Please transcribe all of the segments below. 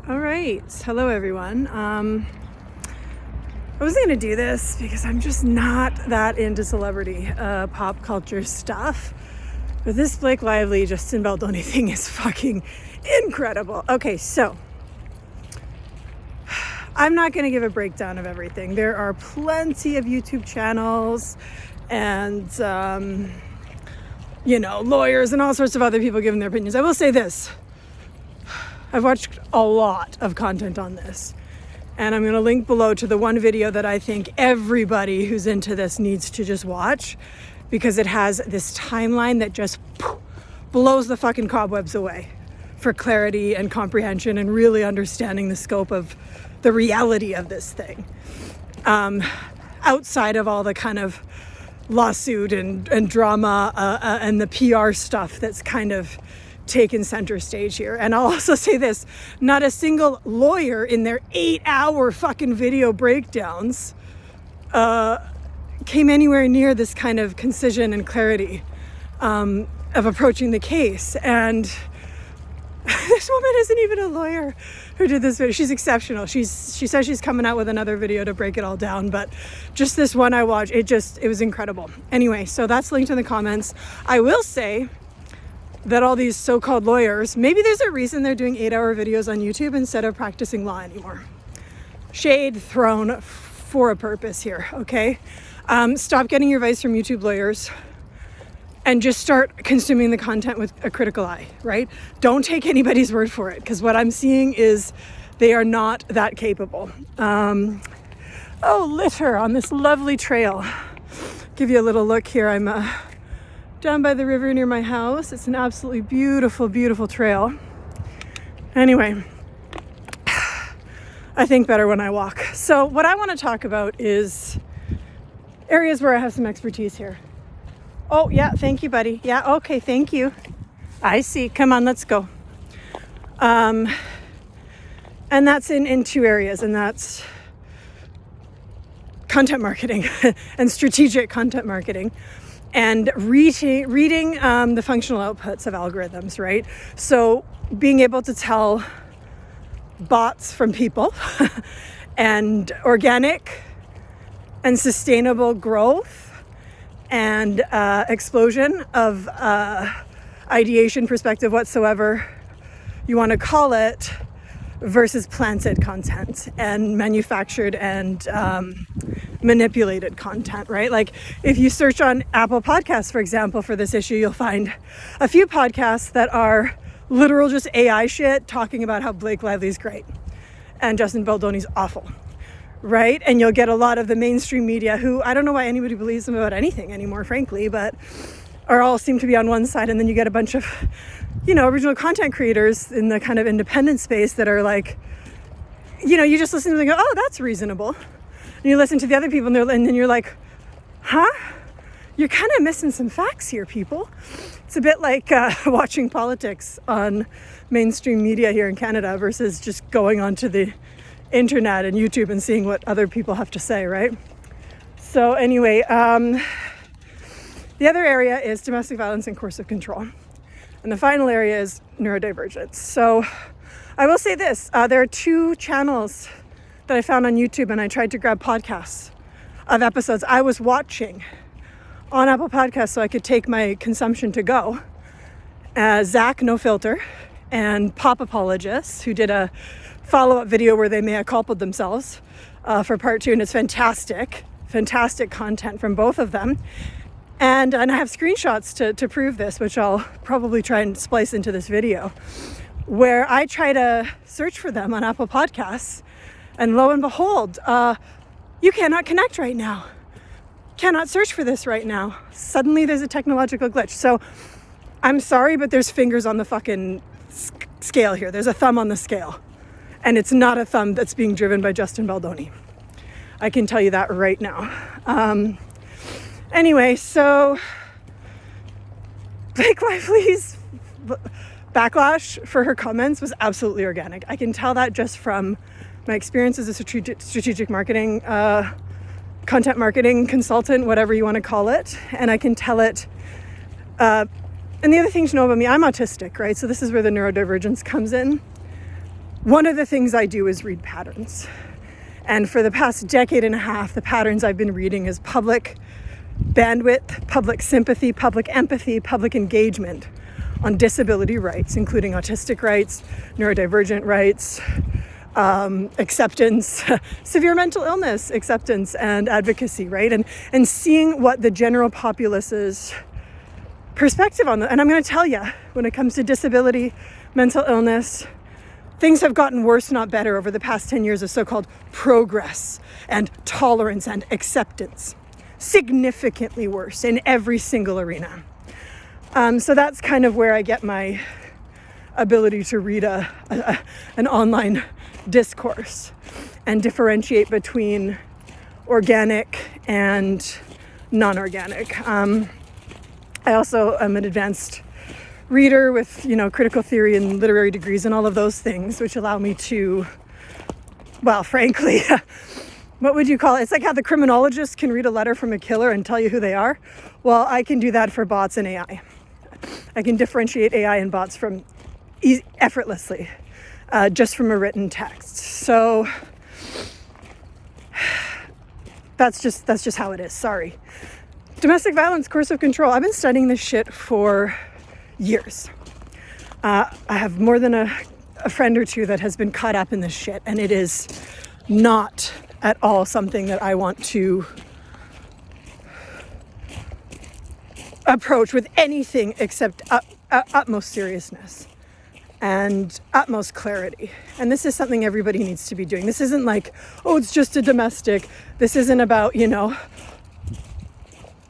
All right. Hello, everyone. I wasn't going to do this because I'm just not that into celebrity pop culture stuff. But this Blake Lively Justin Baldoni thing is fucking incredible. Okay, so I'm not going to give a breakdown of everything. There are plenty of YouTube channels and, lawyers and all sorts of other people giving their opinions. I will say this. I've watched a lot of content on this, and I'm going to link below to the one video that I think everybody who's into this needs to just watch, because it has this timeline that just blows the fucking cobwebs away for clarity and comprehension and really understanding the scope of the reality of this thing. Outside of all the kind of lawsuit and drama and the PR stuff that's kind of taken center stage here. And I'll also say this, not a single lawyer in their 8-hour fucking video breakdowns came anywhere near this kind of concision and clarity of approaching the case. And this woman isn't even a lawyer who did this video. She's exceptional. She says she's coming out with another video to break it all down, but just this one I watched, it was incredible. Anyway, so that's linked in the comments. I will say that all these so-called lawyers, maybe there's a reason they're doing 8-hour videos on YouTube instead of practicing law anymore. Shade thrown for a purpose here, okay? Stop getting your advice from YouTube lawyers and just start consuming the content with a critical eye, right? Don't take anybody's word for it, because what I'm seeing is they are not that capable. Litter on this lovely trail. Give you a little look here. I'm down by the river near my house. It's an absolutely beautiful, beautiful trail. Anyway, I think better when I walk. So what I want to talk about is areas where I have some expertise here. Oh, yeah, thank you, buddy. Yeah, okay, thank you. I see. Come on, let's go. And that's in two areas, and that's content marketing and strategic content marketing. And reading the functional outputs of algorithms, right? So being able to tell bots from people and organic and sustainable growth and explosion of ideation perspective whatsoever you want to call it, versus planted content and manufactured and manipulated content, right? Like if you search on Apple Podcasts, for example, for this issue, you'll find a few podcasts that are literal just AI shit talking about how Blake Lively's great and Justin Baldoni's awful, right? And you'll get a lot of the mainstream media who, I don't know why anybody believes them about anything anymore, frankly, but are all seem to be on one side. And then you get a bunch of, original content creators in the kind of independent space that are like, you just listen to them and go, oh, that's reasonable. And you listen to the other people and then you're like, huh? You're kind of missing some facts here, people. It's a bit like watching politics on mainstream media here in Canada versus just going onto the internet and YouTube and seeing what other people have to say, right? So anyway, the other area is domestic violence and coercive control. And the final area is neurodivergence. So I will say this, there are 2 channels that I found on YouTube, and I tried to grab podcasts of episodes I was watching on Apple Podcasts so I could take my consumption to go. Zach No Filter and Pop Apologists, who did a follow-up video where they mea culpa'd themselves for part 2, and it's fantastic content from both of them. And I have screenshots to prove this, which I'll probably try and splice into this video, where I try to search for them on Apple Podcasts, and lo and behold, you cannot connect right now. Cannot search for this right now. Suddenly there's a technological glitch. So I'm sorry, but there's fingers on the fucking scale here. There's a thumb on the scale. And it's not a thumb that's being driven by Justin Baldoni. I can tell you that right now. Anyway, so Blake Lively's backlash for her comments was absolutely organic. I can tell that just from my experience as a strategic marketing, content marketing consultant, whatever you want to call it. And I can tell it, and the other thing to know about me, I'm autistic, right? So this is where the neurodivergence comes in. one of the things I do is read patterns. And for the past decade and a half, the patterns I've been reading is public bandwidth, public sympathy, public empathy, public engagement on disability rights, including autistic rights, neurodivergent rights, acceptance, severe mental illness acceptance and advocacy, right? And seeing what the general populace's perspective on that. And I'm going to tell you, when it comes to disability, mental illness, things have gotten worse, not better, over the past 10 years of so-called progress and tolerance and acceptance. Significantly worse in every single arena. So that's kind of where I get my ability to read an online discourse and differentiate between organic and non-organic. I also am an advanced reader with, critical theory and literary degrees and all of those things, which allow me to, well, frankly, what would you call it? It's like how the criminologist can read a letter from a killer and tell you who they are. Well, I can do that for bots and AI. I can differentiate AI and bots from effortlessly, just from a written text. So that's just how it is. Sorry. Domestic violence, coercive control. I've been studying this shit for years. I have more than a friend or two that has been caught up in this shit, and it is not at all something that I want to approach with anything except utmost seriousness and utmost clarity. And this is something everybody needs to be doing. This isn't like, oh, it's just a domestic. This isn't about,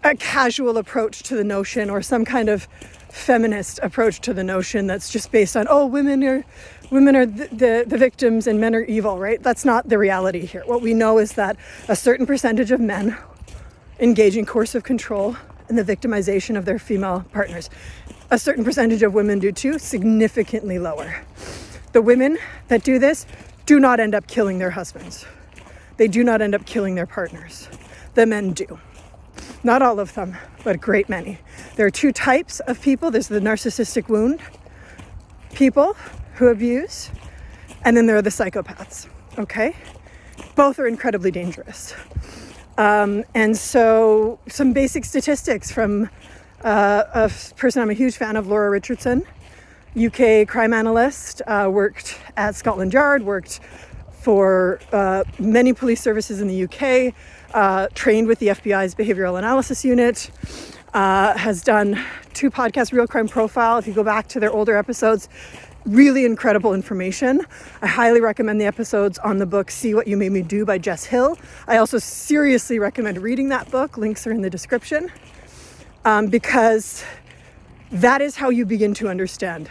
a casual approach to the notion or some kind of feminist approach to the notion that's just based on, oh, women are the victims and men are evil, right? That's not the reality here. What we know is that a certain percentage of men engage in coercive control and the victimization of their female partners. A certain percentage of women do too, significantly lower. The women that do this do not end up killing their husbands. They do not end up killing their partners. The men do. Not all of them, but a great many. There are two types of people. There's the narcissistic wound people who abuse, and then there are the psychopaths, okay? Both are incredibly dangerous. And so some basic statistics from a person I'm a huge fan of, Laura Richardson, UK crime analyst, worked at Scotland Yard, worked for many police services in the UK, trained with the FBI's behavioral analysis unit, has done 2 podcasts, Real Crime Profile. If you go back to their older episodes, really incredible information. I highly recommend the episodes on the book See What You Made Me Do by Jess Hill. I also seriously recommend reading that book. Links are in the description, because that is how you begin to understand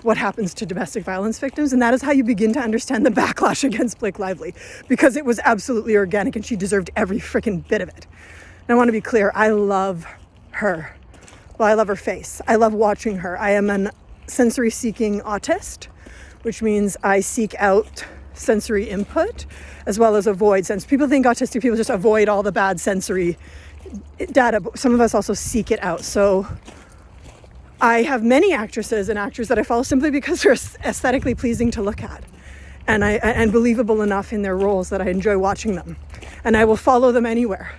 what happens to domestic violence victims, and that is how you begin to understand the backlash against Blake Lively, because it was absolutely organic and she deserved every freaking bit of it. And I want to be clear, I love her. Well, I love her face. I love watching her. I am an sensory seeking autist, which means I seek out sensory input as well as avoid sense. People think autistic people just avoid all the bad sensory data, but some of us also seek it out. So I have many actresses and actors that I follow simply because they're aesthetically pleasing to look at and believable enough in their roles that I enjoy watching them. And I will follow them anywhere,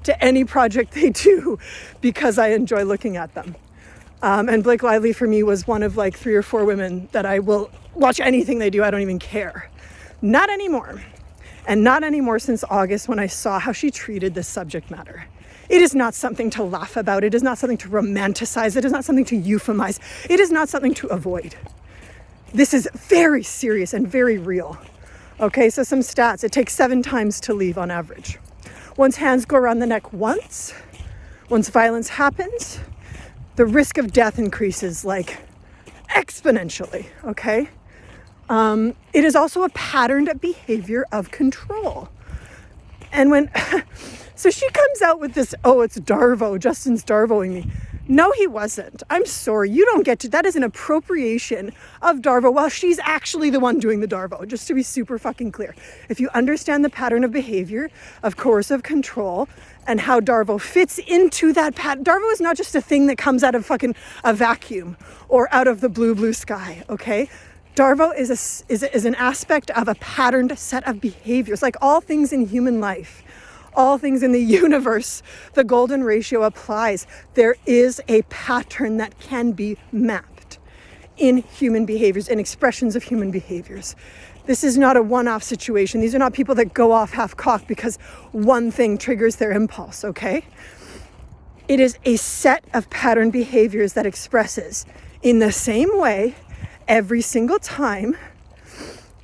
to any project they do, because I enjoy looking at them. And Blake Lively for me was one of like 3 or 4 women that I will watch anything they do. I don't even care. Not anymore. And not anymore since August, when I saw how she treated this subject matter. It is not something to laugh about. It is not something to romanticize. It is not something to euphemize. It is not something to avoid. This is very serious and very real. Okay, so some stats. It takes 7 times to leave on average. Once hands go around the neck once violence happens, the risk of death increases like exponentially, okay? It is also a patterned behavior of control. And when, so she comes out with this, oh, it's Darvo, Justin's Darvoing me. No, he wasn't. I'm sorry, you don't get to, that is an appropriation of Darvo while she's actually the one doing the Darvo, just to be super fucking clear. If you understand the pattern of behavior, of coercive control, and how Darvo fits into that pattern. Darvo is not just a thing that comes out of fucking a vacuum or out of the blue sky, okay? Darvo is an aspect of a patterned set of behaviors. Like all things in human life, all things in the universe, the golden ratio applies. There is a pattern that can be mapped in human behaviors, in expressions of human behaviors. This is not a one-off situation. These are not people that go off half-cocked because one thing triggers their impulse, okay? It is a set of pattern behaviors that expresses in the same way every single time,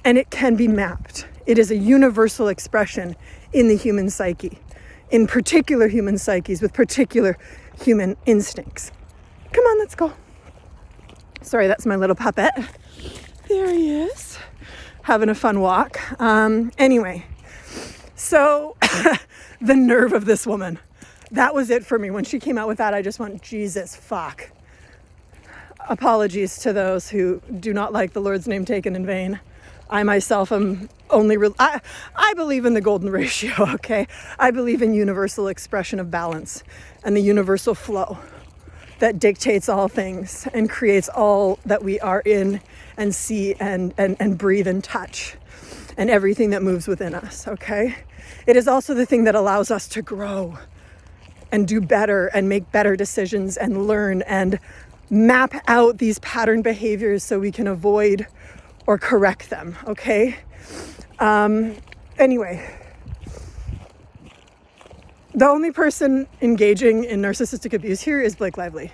and it can be mapped. It is a universal expression in the human psyche, in particular human psyches with particular human instincts. Come on, let's go. Sorry, that's my little puppet. There he is, having a fun walk. Anyway, so the nerve of this woman. That was it for me. When she came out with that, I just went, Jesus, fuck. Apologies to those who do not like the Lord's name taken in vain. I myself am only, I believe in the golden ratio, okay? I believe in universal expression of balance and the universal flow that dictates all things and creates all that we are in and see and breathe and touch and everything that moves within us, okay? It is also the thing that allows us to grow and do better and make better decisions and learn and map out these pattern behaviors so we can avoid or correct them, okay? Anyway, the only person engaging in narcissistic abuse here is Blake Lively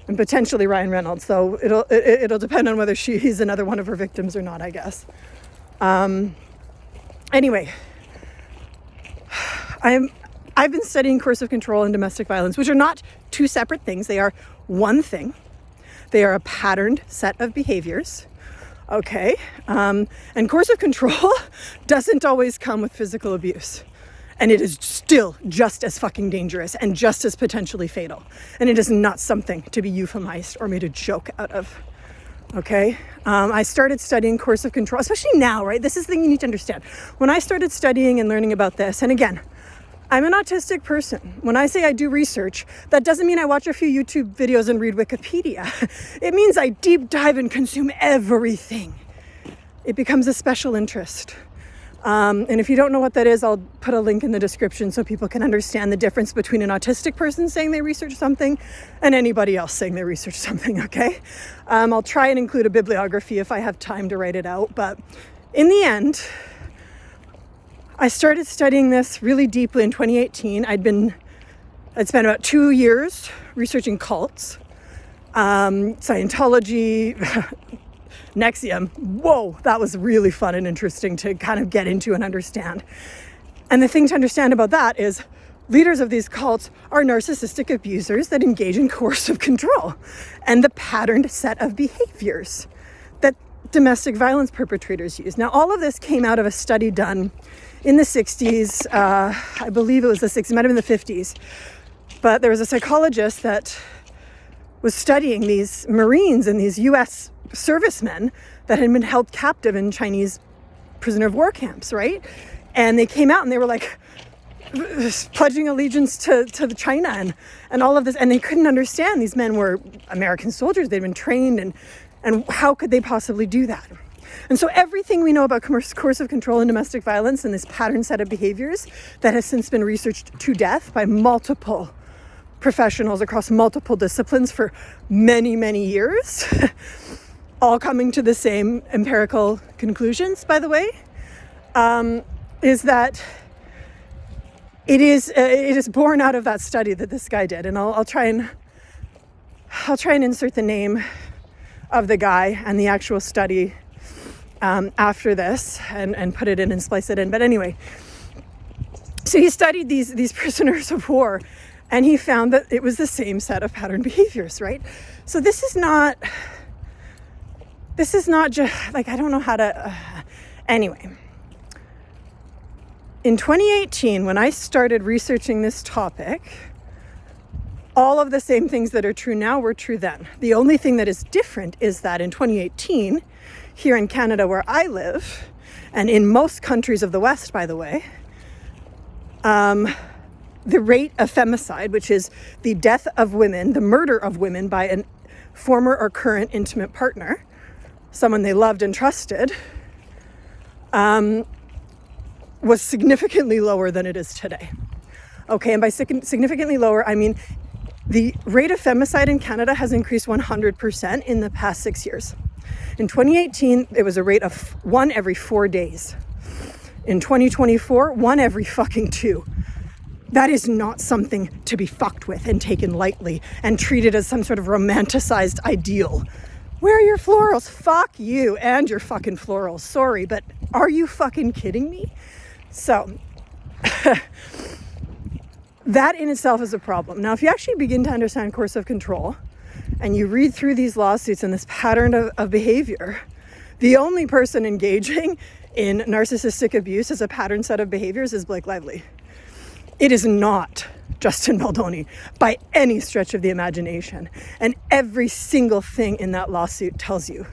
and potentially Ryan Reynolds, so it'll depend on whether he's another one of her victims or not, I guess. Anyway, I've been studying coercive control and domestic violence, which are not two separate things. They are one thing. They are a patterned set of behaviors, okay? And coercive control doesn't always come with physical abuse. And it is still just as fucking dangerous and just as potentially fatal. And it is not something to be euphemized or made a joke out of, okay? I started studying coercive control, especially now, right? This is the thing you need to understand. When I started studying and learning about this, and again, I'm an autistic person. When I say I do research, that doesn't mean I watch a few YouTube videos and read Wikipedia. It means I deep dive and consume everything. It becomes a special interest. And if you don't know what that is, I'll put a link in the description so people can understand the difference between an autistic person saying they research something and anybody else saying they research something, okay? I'll try and include a bibliography if I have time to write it out. But in the end, I started studying this really deeply in 2018. I'd spent about 2 years researching cults, Scientology, NXIVM. Whoa, that was really fun and interesting to kind of get into and understand. And the thing to understand about that is leaders of these cults are narcissistic abusers that engage in coercive control and the patterned set of behaviors that domestic violence perpetrators use. Now, all of this came out of a study done in the 60s, I believe it was the 60s, it might have been the 50s, but there was a psychologist that was studying these Marines and these US servicemen that had been held captive in Chinese prisoner of war camps, right? And they came out and they were like pledging allegiance to China and all of this, and they couldn't understand. These men were American soldiers, they'd been trained, and how could they possibly do that? And so everything we know about coercive control and domestic violence and this pattern set of behaviors that has since been researched to death by multiple professionals across multiple disciplines for many, many years, all coming to the same empirical conclusions, by the way, is that it is born out of that study that this guy did. And I'll try and insert the name of the guy and the actual study after this and put it in and splice it in. But anyway, so he studied these prisoners of war, and he found that it was the same set of pattern behaviors, right? So this is not just like, I don't know how to, anyway. In 2018, when I started researching this topic, all of the same things that are true now were true then. The only thing that is different is that in 2018, here in Canada where I live, and in most countries of the West, by the way, the rate of femicide, which is the death of women, the murder of women by a former or current intimate partner, someone they loved and trusted, was significantly lower than it is today. Okay, and by significantly lower, I mean the rate of femicide in Canada has increased 100% in the past 6 years. In 2018, it was a rate of 1 every 4 days. In 2024, 1 every fucking 2. That is not something to be fucked with and taken lightly and treated as some sort of romanticized ideal. Where are your florals? Fuck you and your fucking florals. Sorry, but are you fucking kidding me? So, that in itself is a problem. Now, if you actually begin to understand coercive control and you read through these lawsuits and this pattern of behavior, the only person engaging in narcissistic abuse as a pattern set of behaviors is Blake Lively. It is not Justin Baldoni by any stretch of the imagination. And every single thing in that lawsuit tells you.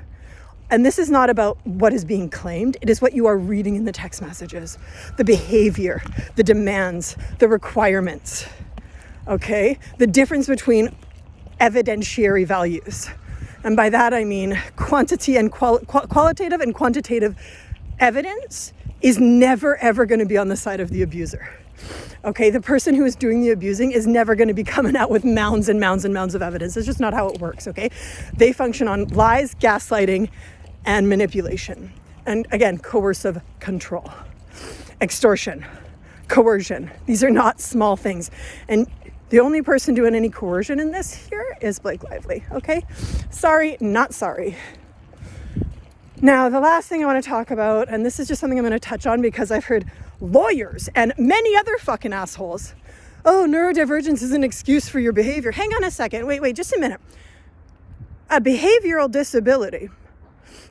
And this is not about what is being claimed. It is what you are reading in the text messages, the behavior, the demands, the requirements, okay? The difference between evidentiary values. And by that, I mean quantity and qualitative and quantitative evidence is never, ever going to be on the side of the abuser. Okay, the person who is doing the abusing is never going to be coming out with mounds and mounds and mounds of evidence. It's just not how it works, okay? They function on lies, gaslighting, and manipulation. And again, coercive control, extortion, coercion. These are not small things. And the only person doing any coercion in this here is Blake Lively, okay? Sorry, not sorry. Now, the last thing I want to talk about, and this is just something I'm going to touch on because I've heard lawyers and many other fucking assholes, oh, neurodivergence is an excuse for your behavior. Hang on a second. Wait, just a minute. A behavioral disability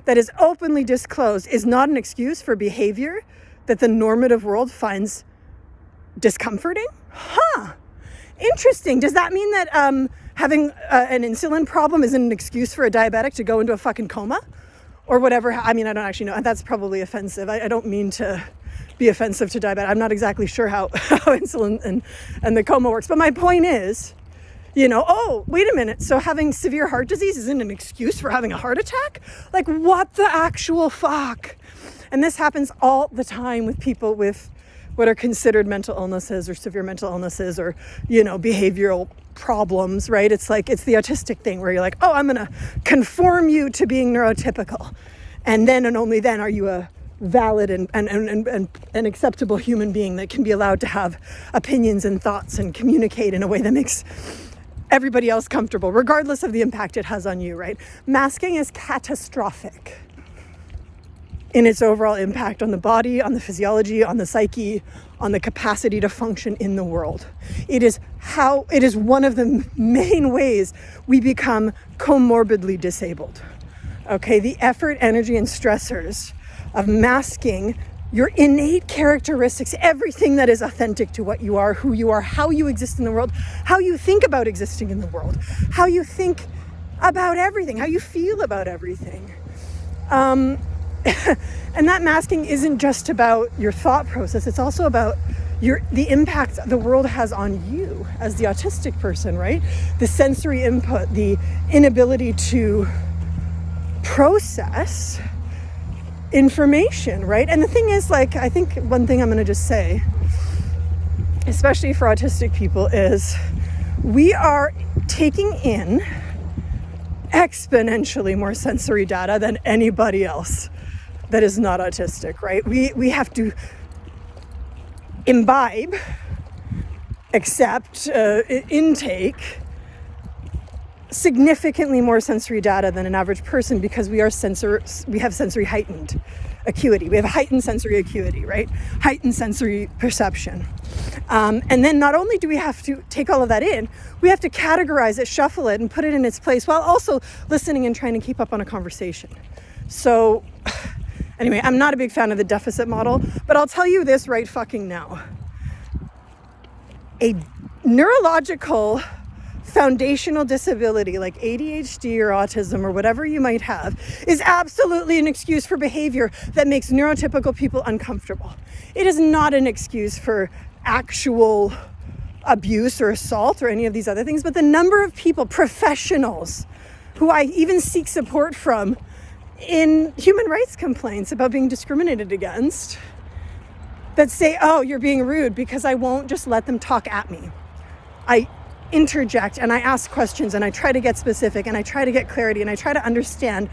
that is openly disclosed is not an excuse for behavior that the normative world finds discomforting? Huh. Interesting. Does that mean that having an insulin problem isn't an excuse for a diabetic to go into a fucking coma? Or whatever. I mean, I don't actually know. That's probably offensive. I don't mean to be offensive to diabetes. I'm not exactly sure how insulin and the coma works. But my point is, oh, wait a minute. So having severe heart disease isn't an excuse for having a heart attack? Like, what the actual fuck? And this happens all the time with people with what are considered mental illnesses or severe mental illnesses or, behavioral problems, right? It's like, it's the autistic thing where you're like, oh, I'm going to conform you to being neurotypical. And then and only then are you a valid and acceptable human being that can be allowed to have opinions and thoughts and communicate in a way that makes everybody else comfortable, regardless of the impact it has on you, right? Masking is catastrophic in its overall impact on the body, on the physiology, on the psyche, on the capacity to function in the world. It is one of the main ways we become comorbidly disabled. Okay, the effort, energy, and stressors of masking your innate characteristics, everything that is authentic to what you are, who you are, how you exist in the world, how you think about existing in the world, how you think about everything, how you feel about everything. And that masking isn't just about your thought process, it's also about the impact the world has on you as the autistic person, right? The sensory input, the inability to process information, right? And the thing is, I think one thing I'm going to just say, especially for autistic people, is we are taking in exponentially more sensory data than anybody else that is not autistic, right? We have to imbibe, accept, intake significantly more sensory data than an average person because we have sensory heightened acuity. We have heightened sensory acuity, right? Heightened sensory perception. And then not only do we have to take all of that in, we have to categorize it, shuffle it, and put it in its place while also listening and trying to keep up on a conversation. So anyway, I'm not a big fan of the deficit model, but I'll tell you this right fucking now. A neurological foundational disability like ADHD or autism or whatever you might have is absolutely an excuse for behavior that makes neurotypical people uncomfortable. It is not an excuse for actual abuse or assault or any of these other things, but the number of people, professionals, who I even seek support from in human rights complaints about being discriminated against that say, oh, you're being rude, because I won't just let them talk at me. I interject and I ask questions and I try to get specific and I try to get clarity and I try to understand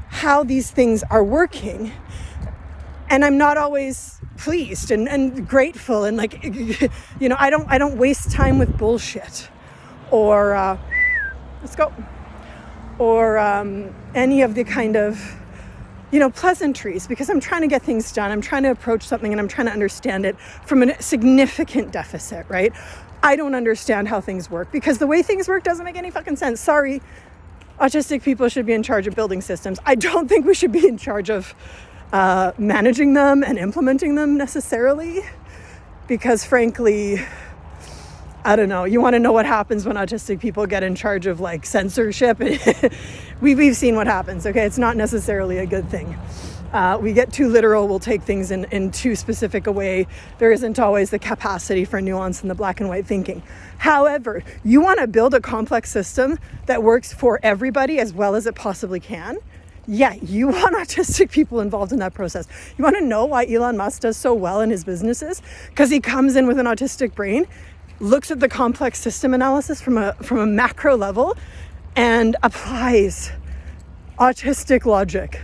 how these things are working. And I'm not always pleased and grateful and like, you know, I don't waste time with bullshit or let's go, or any of the kind of, you know, pleasantries, because I'm trying to get things done. I'm trying to approach something and I'm trying to understand it from a significant deficit, right? I don't understand how things work because the way things work doesn't make any fucking sense. Sorry, autistic people should be in charge of building systems. I don't think we should be in charge of managing them and implementing them necessarily, because frankly, I don't know. You want to know what happens when autistic people get in charge of like censorship? We've seen what happens, okay? It's not necessarily a good thing. We get too literal, we'll take things in too specific a way. There isn't always the capacity for nuance in the black and white thinking. However, you want to build a complex system that works for everybody as well as it possibly can. Yeah, you want autistic people involved in that process. You want to know why Elon Musk does so well in his businesses? Because he comes in with an autistic brain, looks at the complex system analysis from a macro level and applies autistic logic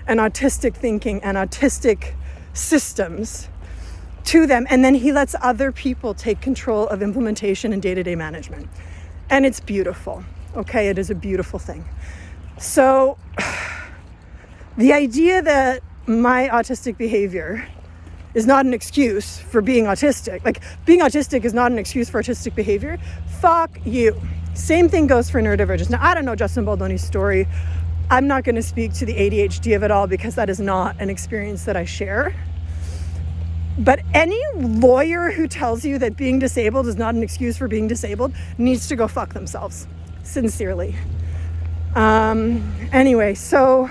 and autistic thinking and autistic systems to them. And then he lets other people take control of implementation and day-to-day management. And it's beautiful, okay? It is a beautiful thing. So the idea that my autistic behavior is not an excuse for being autistic, like being autistic is not an excuse for autistic behavior, fuck you. Same thing goes for neurodivergence. Now, I don't know Justin Baldoni's story. I'm not going to speak to the ADHD of it all because that is not an experience that I share. But any lawyer who tells you that being disabled is not an excuse for being disabled needs to go fuck themselves. Sincerely. Anyway, so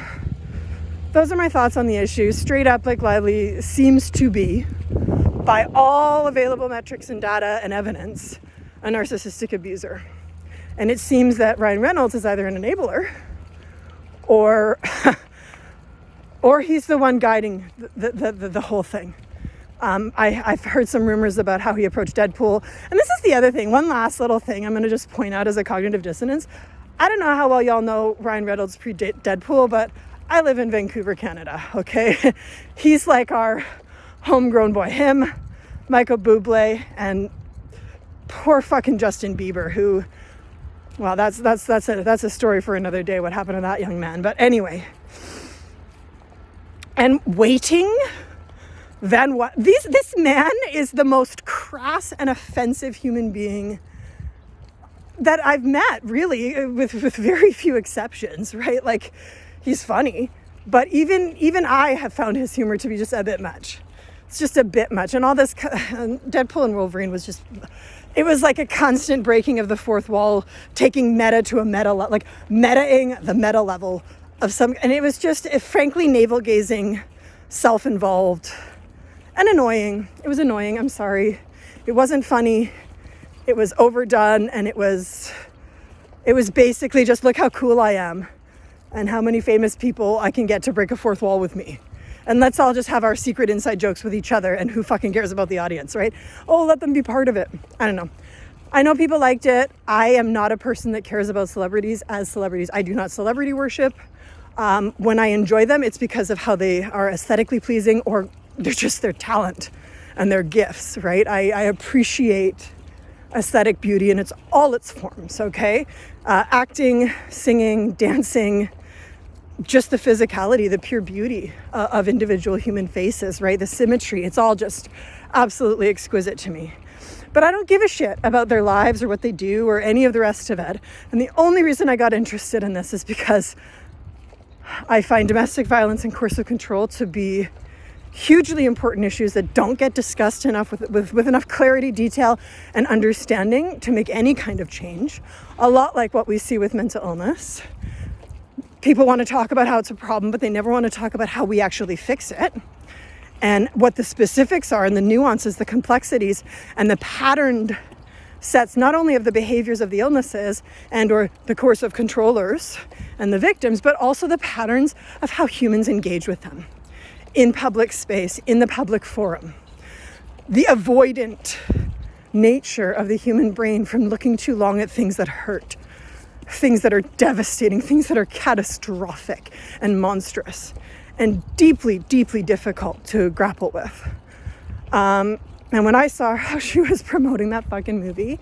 those are my thoughts on the issue. Straight up, Blake Lively seems to be, by all available metrics and data and evidence, a narcissistic abuser. And it seems that Ryan Reynolds is either an enabler or he's the one guiding the whole thing. I've heard some rumors about how he approached Deadpool. And this is the other thing, one last little thing I'm going to just point out as a cognitive dissonance. I don't know how well y'all know Ryan Reynolds predate Deadpool, but I live in Vancouver, Canada, okay? He's like our homegrown boy. Him, Michael Bublé, and poor fucking Justin Bieber, who, well, that's a story for another day, what happened to that young man. But anyway, and waiting, then what? This man is the most crass and offensive human being that I've met, really, with very few exceptions, right? Like, he's funny, but even I have found his humor to be just a bit much. It's just a bit much. And all this, Deadpool and Wolverine was just, it was like a constant breaking of the fourth wall, taking meta to a meta, like metaing the meta level of some, and it was just, frankly, navel-gazing, self-involved, and annoying. It was annoying, I'm sorry. It wasn't funny. It was overdone, and it was basically just, look how cool I am and how many famous people I can get to break a fourth wall with me. And let's all just have our secret inside jokes with each other, and who fucking cares about the audience, right? Oh, let them be part of it. I don't know. I know people liked it. I am not a person that cares about celebrities as celebrities. I do not celebrity worship. When I enjoy them, it's because of how they are aesthetically pleasing, or they're just their talent and their gifts, right? I appreciate aesthetic beauty in all its forms, okay? Acting, singing, dancing, just the physicality, the pure beauty of individual human faces, right? The symmetry, it's all just absolutely exquisite to me. But I don't give a shit about their lives or what they do or any of the rest of it. And the only reason I got interested in this is because I find domestic violence and coercive control to be hugely important issues that don't get discussed enough with enough clarity, detail, and understanding to make any kind of change. A lot like what we see with mental illness. People want to talk about how it's a problem, but they never want to talk about how we actually fix it and what the specifics are and the nuances, the complexities, and the patterned sets not only of the behaviors of the illnesses and or the coercive controllers and the victims, but also the patterns of how humans engage with them in public space, in the public forum. The avoidant nature of the human brain from looking too long at things that hurt, things that are devastating, things that are catastrophic and monstrous and deeply, deeply difficult to grapple with. And when I saw how she was promoting that fucking movie,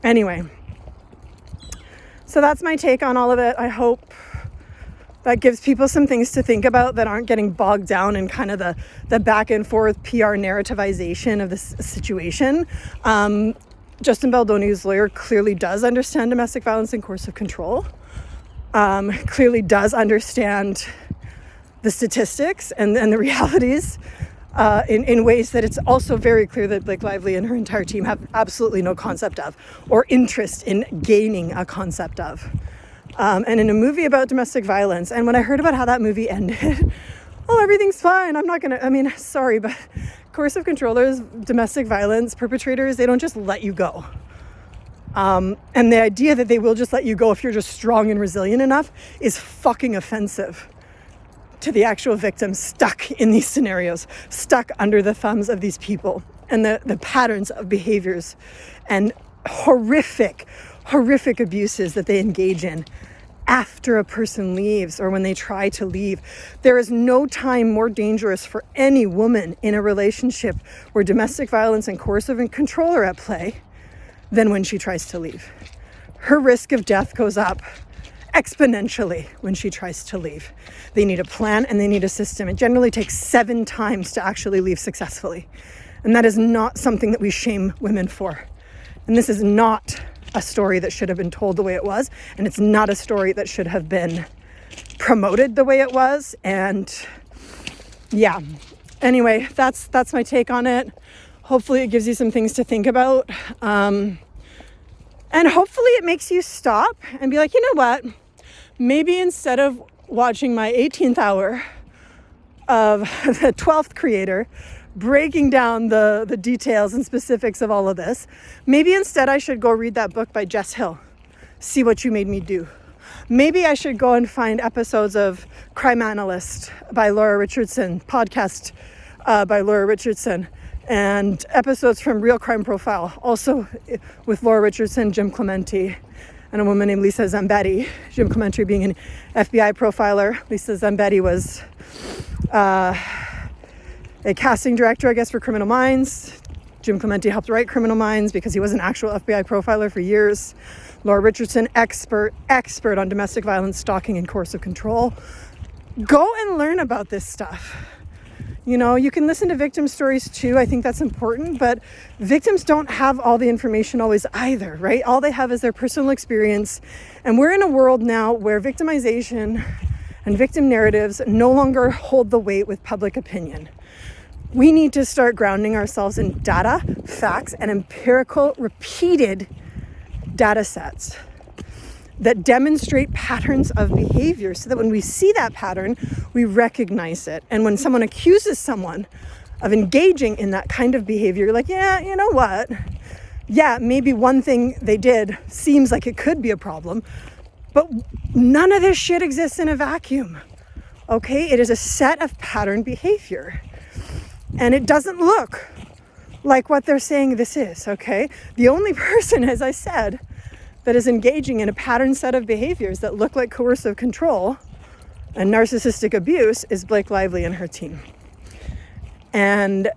anyway, so that's my take on all of it. I hope that gives people some things to think about that aren't getting bogged down in kind of the back and forth PR narrativization of this situation. Justin Baldoni's lawyer clearly does understand domestic violence and coercive control, clearly does understand the statistics and the realities in ways that it's also very clear that Blake Lively and her entire team have absolutely no concept of or interest in gaining a concept of. And in a movie about domestic violence, and when I heard about how that movie ended, oh, everything's fine. Sorry, but coercive controllers, domestic violence perpetrators, they don't just let you go. And the idea that they will just let you go if you're just strong and resilient enough is fucking offensive to the actual victims stuck in these scenarios, stuck under the thumbs of these people and the patterns of behaviors and horrific abuses that they engage in after a person leaves or when they try to leave. There is no time more dangerous for any woman in a relationship where domestic violence and coercive and control are at play than when she tries to leave. Her risk of death goes up exponentially when she tries to leave. They need a plan and they need a system. It generally takes 7 times to actually leave successfully. And that is not something that we shame women for. And this is not a story that should have been told the way it was, and it's not a story that should have been promoted the way it was. And yeah, anyway, that's my take on it. Hopefully it gives you some things to think about, and hopefully it makes you stop and be like, you know what, maybe instead of watching my 18th hour of the 12th creator breaking down the details and specifics of all of this, maybe instead I should go read that book by Jess Hill, See What You Made Me Do. Maybe I should go and find episodes of Crime Analyst by Laura Richardson, podcast by Laura Richardson, and episodes from Real Crime Profile, also with Laura Richardson, Jim Clemente, and a woman named Lisa Zambetti. Jim Clemente being an FBI profiler. Lisa Zambetti was a casting director, I guess, for Criminal Minds. Jim Clemente helped write Criminal Minds because he was an actual FBI profiler for years. Laura Richardson, expert on domestic violence, stalking, and coercive control. Go and learn about this stuff. You know, you can listen to victim stories too. I think that's important, but victims don't have all the information always either, right? All they have is their personal experience. And we're in a world now where victimization and victim narratives no longer hold the weight with public opinion. We need to start grounding ourselves in data, facts, and empirical, repeated data sets that demonstrate patterns of behavior so that when we see that pattern, we recognize it. And when someone accuses someone of engaging in that kind of behavior, you're like, yeah, you know what? Yeah, maybe one thing they did seems like it could be a problem, but none of this shit exists in a vacuum, okay? It is a set of pattern behavior. And it doesn't look like what they're saying this is, okay? The only person, as I said, that is engaging in a pattern set of behaviors that look like coercive control and narcissistic abuse is Blake Lively and her team. And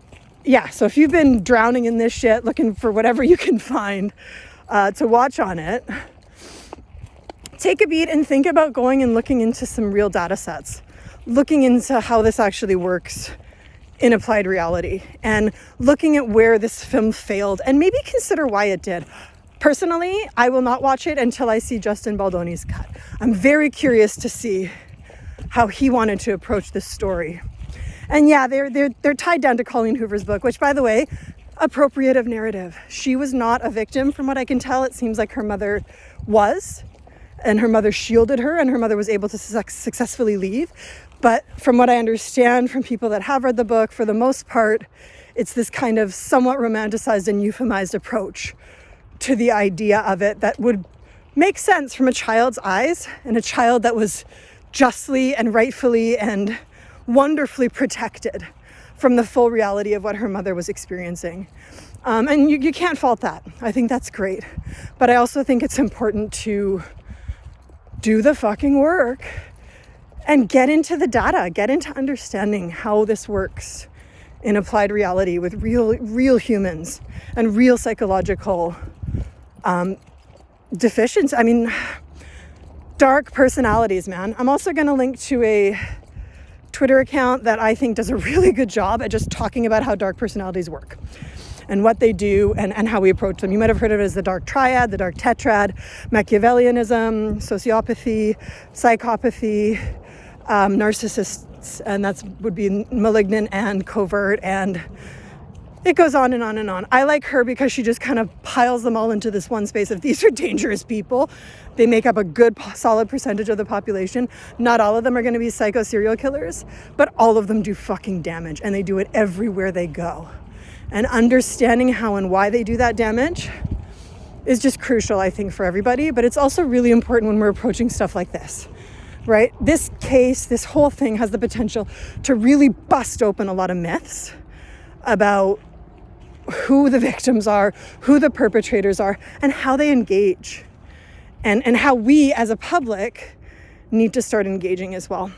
yeah, so if you've been drowning in this shit, looking for whatever you can find to watch on it, take a beat and think about going and looking into some real data sets, looking into how this actually works in applied reality, and looking at where this film failed and maybe consider why it did. Personally, I will not watch it until I see Justin Baldoni's cut. I'm very curious to see how he wanted to approach this story. And yeah, they're tied down to Colleen Hoover's book, which, by the way, appropriative narrative. She was not a victim, from what I can tell. It seems like her mother was, and her mother shielded her, and her mother was able to successfully leave. But from what I understand from people that have read the book, for the most part, it's this kind of somewhat romanticized and euphemized approach to the idea of it that would make sense from a child's eyes, and a child that was justly and rightfully and wonderfully protected from the full reality of what her mother was experiencing. And you can't fault that. I think that's great. But I also think it's important to do the fucking work and get into the data, get into understanding how this works in applied reality with real humans and real psychological deficiency. I mean, dark personalities, man. I'm also going to link to a Twitter account that I think does a really good job at just talking about how dark personalities work and what they do and how we approach them. You might have heard of it as the dark triad, the dark tetrad, Machiavellianism, sociopathy, psychopathy, narcissists, and that would be malignant and covert, and it goes on and on and on. I like her because she just kind of piles them all into this one space of these are dangerous people. They make up a good, solid percentage of the population. Not all of them are going to be psycho serial killers, but all of them do fucking damage, and they do it everywhere they go. And understanding how and why they do that damage is just crucial, I think, for everybody. But it's also really important when we're approaching stuff like this, right? This case, this whole thing has the potential to really bust open a lot of myths about who the victims are, who the perpetrators are, and how they engage, and how we as a public need to start engaging as well.